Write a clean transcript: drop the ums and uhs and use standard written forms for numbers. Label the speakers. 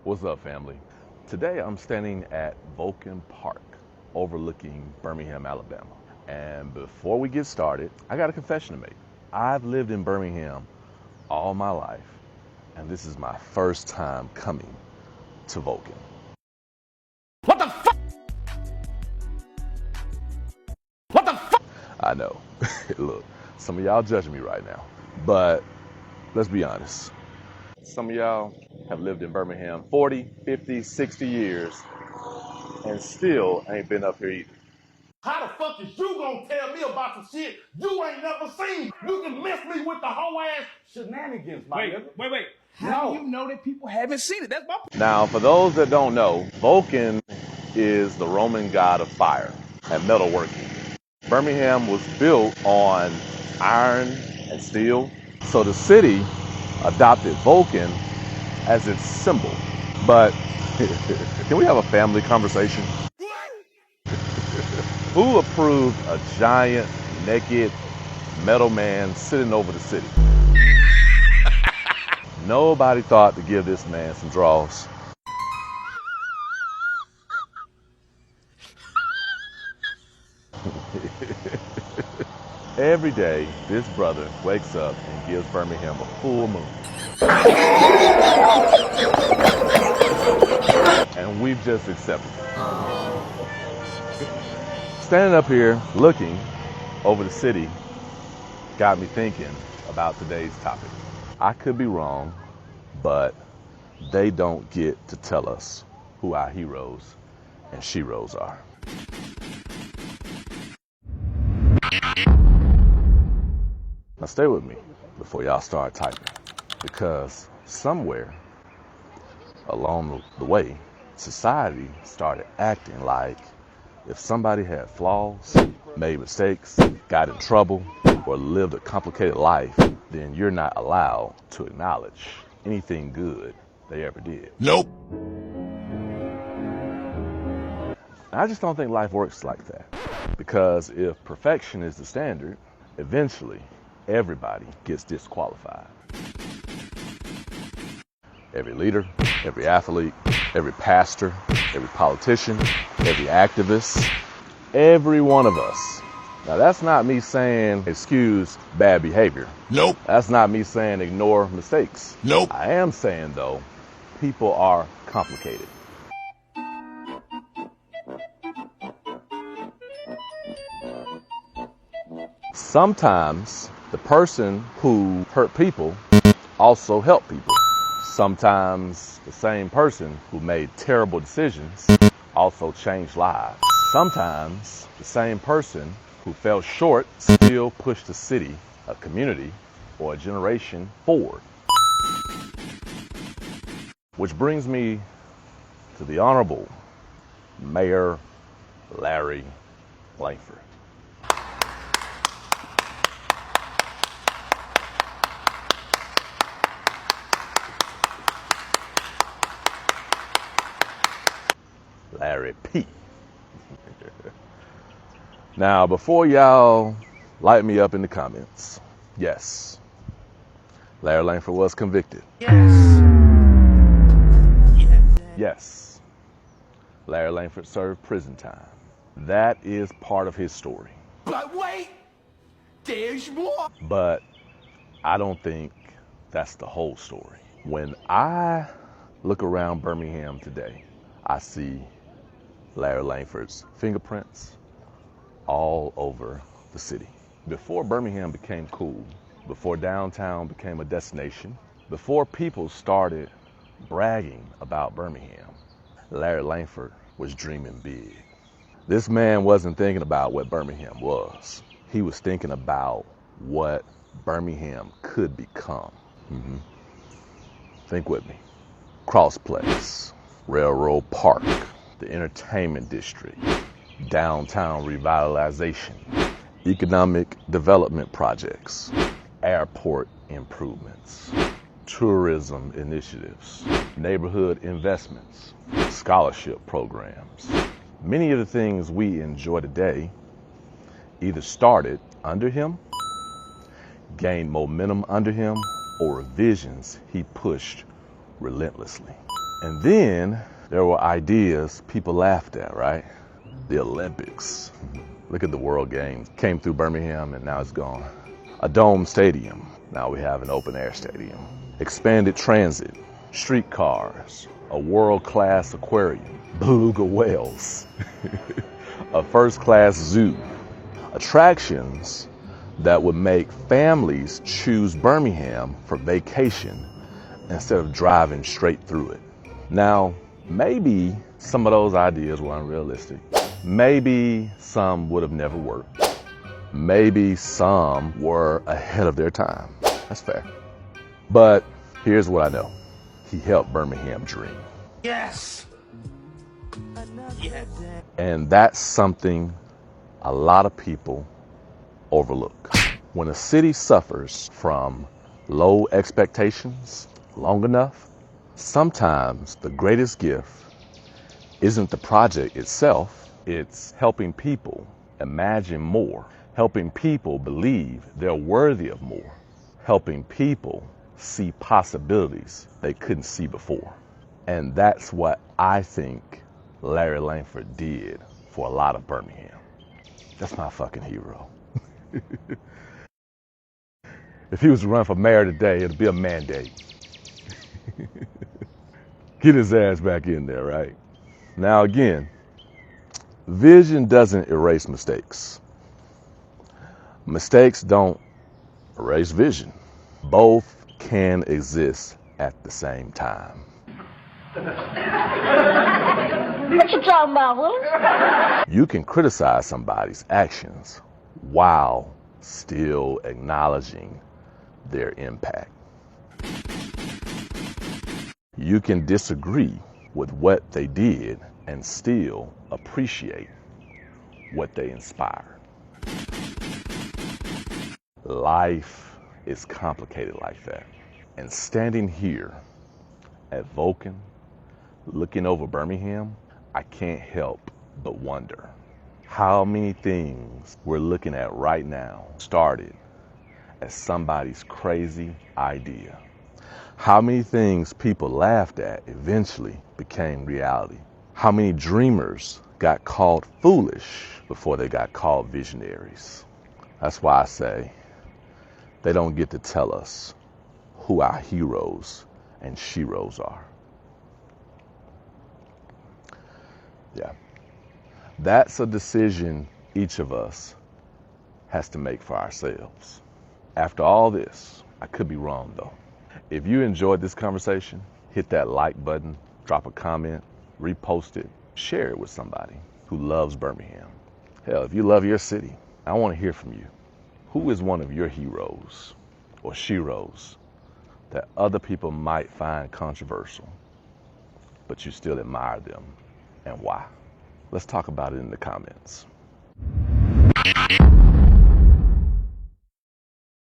Speaker 1: What's up, family? Today I'm standing at Vulcan Park overlooking Birmingham, Alabama. And before we get started, I got a confession to make. I've lived in Birmingham all my life, and this is my first time coming to Vulcan.
Speaker 2: What the fuck? What the fuck?
Speaker 1: I know. Look, some of y'all judging me right now, but let's be honest. Some of y'all have lived in Birmingham 40, 50, 60 years and still ain't been up here either.
Speaker 2: How the fuck is you gonna tell me about some shit you ain't never seen? You can miss me with the whole ass shenanigans, my nigga.
Speaker 3: Wait. How do you know that people haven't seen it? That's my point.
Speaker 1: Now, for those that don't know, Vulcan is the Roman god of fire and metalworking. Birmingham was built on iron and steel, so the city adopted Vulcan as its symbol. But can we have a family conversation? Who approved a giant, naked metal man sitting over the city? Nobody thought to give this man some draws. Every day, this brother wakes up and gives Birmingham a full moon. And we've just accepted it. Standing up here looking over the city got me thinking about today's topic. I could be wrong, but they don't get to tell us who our heroes and sheroes are. Now stay with me before y'all start typing, because somewhere along the way, society started acting like if somebody had flaws, made mistakes, got in trouble, or lived a complicated life, then you're not allowed to acknowledge anything good they ever did.
Speaker 3: Nope.
Speaker 1: I just don't think life works like that. Because if perfection is the standard, eventually everybody gets disqualified. Every leader, every athlete, every pastor, every politician, every activist, every one of us. Now, that's not me saying excuse bad behavior.
Speaker 3: Nope.
Speaker 1: That's not me saying ignore mistakes.
Speaker 3: Nope.
Speaker 1: I am saying, though, people are complicated. Sometimes the person who hurt people also helped people. Sometimes the same person who made terrible decisions also changed lives. Sometimes the same person who fell short still pushed a city, a community, or a generation forward. Which brings me to the Honorable Mayor Larry Langford. Larry P. Now, before y'all light me up in the comments, yes, Larry Langford was convicted. Yes, Larry Langford served prison time. That is part of his story.
Speaker 2: But wait, there's more.
Speaker 1: But I don't think that's the whole story. When I look around Birmingham today, I see Larry Langford's fingerprints all over the city. Before Birmingham became cool, before downtown became a destination, before people started bragging about Birmingham, Larry Langford was dreaming big. This man wasn't thinking about what Birmingham was. He was thinking about what Birmingham could become. Think with me. Cross Place, Railroad Park, the entertainment district, downtown revitalization, economic development projects, airport improvements, tourism initiatives, neighborhood investments, scholarship programs. Many of the things we enjoy today either started under him, gained momentum under him, or visions he pushed relentlessly. And then there were ideas people laughed at, right? The Olympics. Look at the World Games. Came through Birmingham and now it's gone. A dome stadium. Now we have an open air stadium. Expanded transit, streetcars, a world-class aquarium, beluga whales, a first-class zoo, attractions that would make families choose Birmingham for vacation instead of driving straight through it. Now, maybe some of those ideas were unrealistic. Maybe some would have never worked. Maybe some were ahead of their time. That's fair. But here's what I know. He helped Birmingham dream.
Speaker 2: Yes. Yes.
Speaker 1: And that's something a lot of people overlook. When a city suffers from low expectations long enough, sometimes the greatest gift isn't the project itself, it's helping people imagine more, helping people believe they're worthy of more, helping people see possibilities they couldn't see before. And that's what I think Larry Langford did for a lot of Birmingham. That's my fucking hero. If he was to run for mayor today, it'd be a mandate. Get his ass back in there, right? Now again, vision doesn't erase mistakes. Mistakes don't erase vision. Both can exist at the same time.
Speaker 4: What you talking about, Willis?
Speaker 1: You can criticize somebody's actions while still acknowledging their impact. You can disagree with what they did and still appreciate what they inspired. Life is complicated like that. And standing here at Vulcan, looking over Birmingham, I can't help but wonder how many things we're looking at right now started as somebody's crazy idea. How many things people laughed at eventually became reality. How many dreamers got called foolish before they got called visionaries. That's why I say they don't get to tell us who our heroes and sheroes are. Yeah. That's a decision each of us has to make for ourselves. After all this, I could be wrong though. If you enjoyed this conversation, hit that like button, drop a comment, repost it, share it with somebody who loves Birmingham. Hell, if you love your city, I want to hear from you. Who is one of your heroes or sheroes that other people might find controversial, but you still admire them, and why? Let's talk about it in the comments.